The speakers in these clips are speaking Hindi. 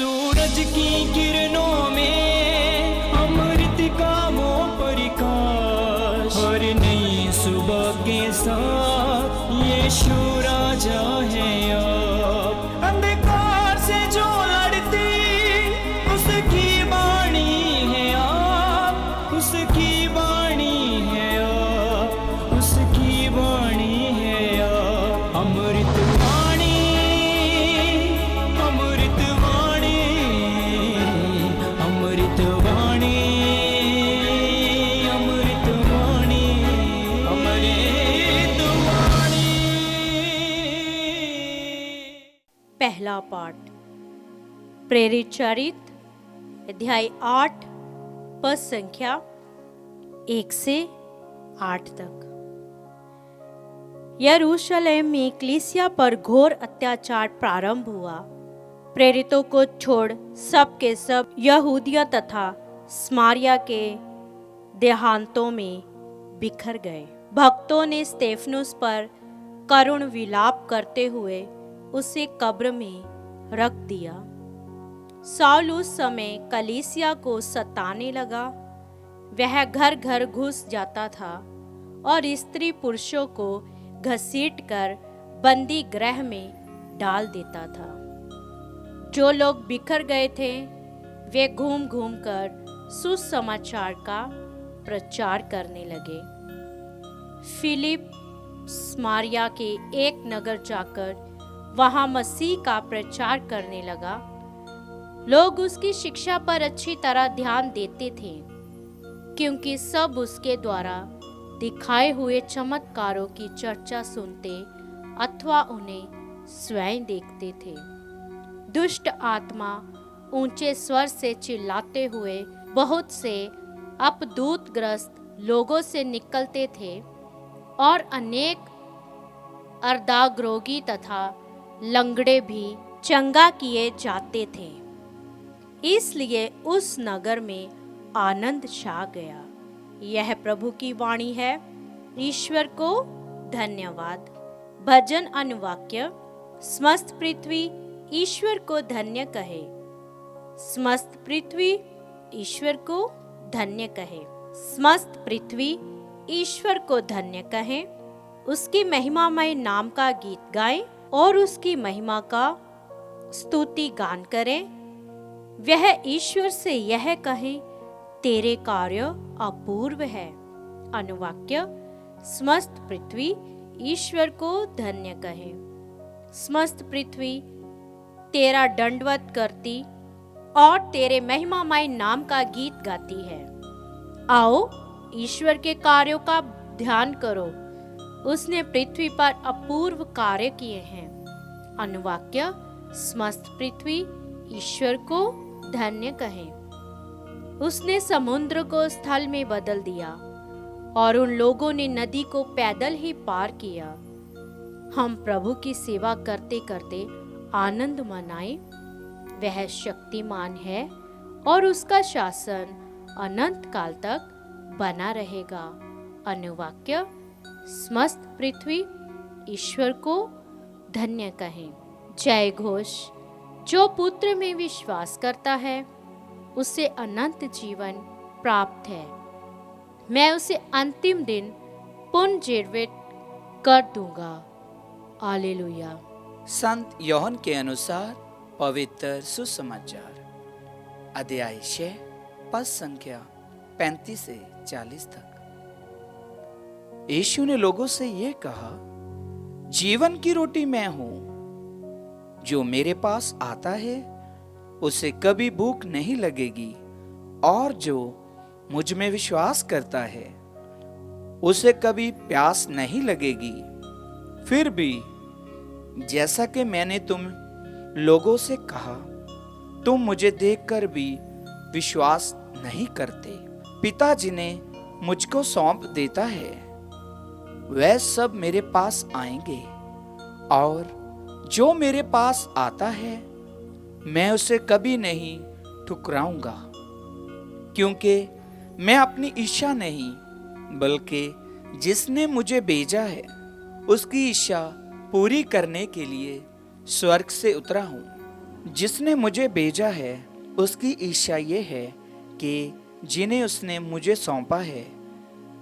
सूरज की किरणों में अमृत का वो प्रकाश, हर नई सुबह के साथ यीशु राजा है अब। अंधकार से जो लड़ती उसकी वाणी है आप, उसकी वाणी है आप, उसकी वाणी है आप। अमृत वाणी, अमृत वाणी, अमृत वाणी, अमृत वाणी, अमृत वाणी। पहला पाठ प्रेरित चरित अध्याय 8 पद संख्या 1 से 8 तक। यरूशलेम में कलीसिया पर घोर अत्याचार प्रारंभ हुआ। प्रेरितों को छोड़ सब के सब यहूदिया तथा समारिया के देहांतों में बिखर गए। भक्तों ने स्तेफनुस पर करुण विलाप करते हुए उसे कब्र में रख दिया। साउल उस समय कलीसिया को सताने लगा। वह घर घर घुस जाता था और स्त्री पुरुषों को घसीटकर बंदी गृह में डाल देता था। जो लोग बिखर गए थे वे घूम घूम कर सुसमाचार का प्रचार करने लगे। फिलिप समारिया के एक नगर जाकर वहां मसीह का प्रचार करने लगा। लोग उसकी शिक्षा पर अच्छी तरह ध्यान देते थे, क्योंकि सब उसके द्वारा दिखाए हुए चमत्कारों की चर्चा सुनते अथवा उन्हें स्वयं देखते थे। दुष्ट आत्मा ऊंचे स्वर से चिल्लाते हुए बहुत से अपदूतग्रस्त लोगों से निकलते थे और अनेक अर्धांगरोगी तथा लंगड़े भी चंगा किए जाते थे। इसलिए उस नगर में आनंद छा गया। यह प्रभु की वाणी है। ईश्वर को धन्यवाद। भजन अनुवाक्य। समस्त पृथ्वी ईश्वर को धन्य कहे। समस्त पृथ्वी ईश्वर को धन्य कहे। समस्त पृथ्वी ईश्वर को धन्य कहे। उसकी महिमामय नाम का गीत गाएं और उसकी महिमा का स्तुति गान करें। वह ईश्वर से यह कहें, तेरे कार्य अपूर्व है। अनुवाक्य। समस्त पृथ्वी ईश्वर को धन्य कहे। समस्त पृथ्वी तेरा दंडवत करती और तेरे महिमामय नाम का गीत गाती है। आओ ईश्वर के कार्यों का ध्यान करो। उसने पृथ्वी पर अपूर्व कार्य किए हैं। अनुवाक्य। समस्त पृथ्वी ईश्वर को धन्य कहे। उसने समुद्र को स्थल में बदल दिया और उन लोगों ने नदी को पैदल ही पार किया। हम प्रभु की सेवा करते करते आनंद मनाएं। वह शक्तिमान है और उसका शासन अनंत काल तक बना रहेगा। अनुवाक्य। समस्त पृथ्वी ईश्वर को धन्य कहें। जय घोष। जो पुत्र में विश्वास करता है उसे अनंत जीवन प्राप्त है। मैं उसे अंतिम दिन पुनर्जीवित कर दूंगा। हालेलुया। संत योहन के अनुसार पवित्र सुसमाचार अध्याय 6 पद संख्या 35 से 40 तक। यीशु ने लोगों से ये कहा, जीवन की रोटी मैं हूं। जो मेरे पास आता है उसे कभी भूख नहीं लगेगी, और जो मुझ में विश्वास करता है उसे कभी प्यास नहीं लगेगी। फिर भी जैसा कि मैंने तुम लोगों से कहा, तुम मुझे देखकर भी विश्वास नहीं करते। पिता जिन्हें मुझको सौंप देता है वह सब मेरे पास आएंगे, और जो मेरे पास आता है मैं उसे कभी नहीं ठुकराऊंगा, क्योंकि मैं अपनी इच्छा नहीं बल्कि जिसने मुझे भेजा है उसकी इच्छा पूरी करने के लिए स्वर्ग से उतरा हूं। जिसने मुझे भेजा है उसकी इच्छा ये है कि जिन्हें उसने मुझे सौंपा है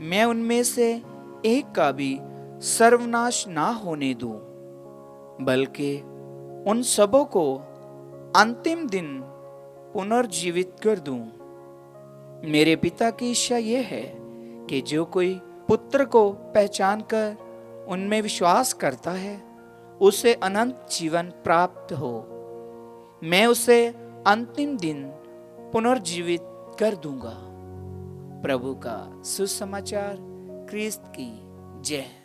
मैं उनमें से एक का भी सर्वनाश ना होने दूं, बल्कि उन सबों को अंतिम दिन पुनर्जीवित कर दूं। मेरे पिता की इच्छा यह है कि जो कोई पुत्र को पहचान कर उनमें विश्वास करता है उसे अनंत जीवन प्राप्त हो। मैं उसे अंतिम दिन पुनर्जीवित कर दूंगा। प्रभु का सुसमाचार। क्रिस्त की जय।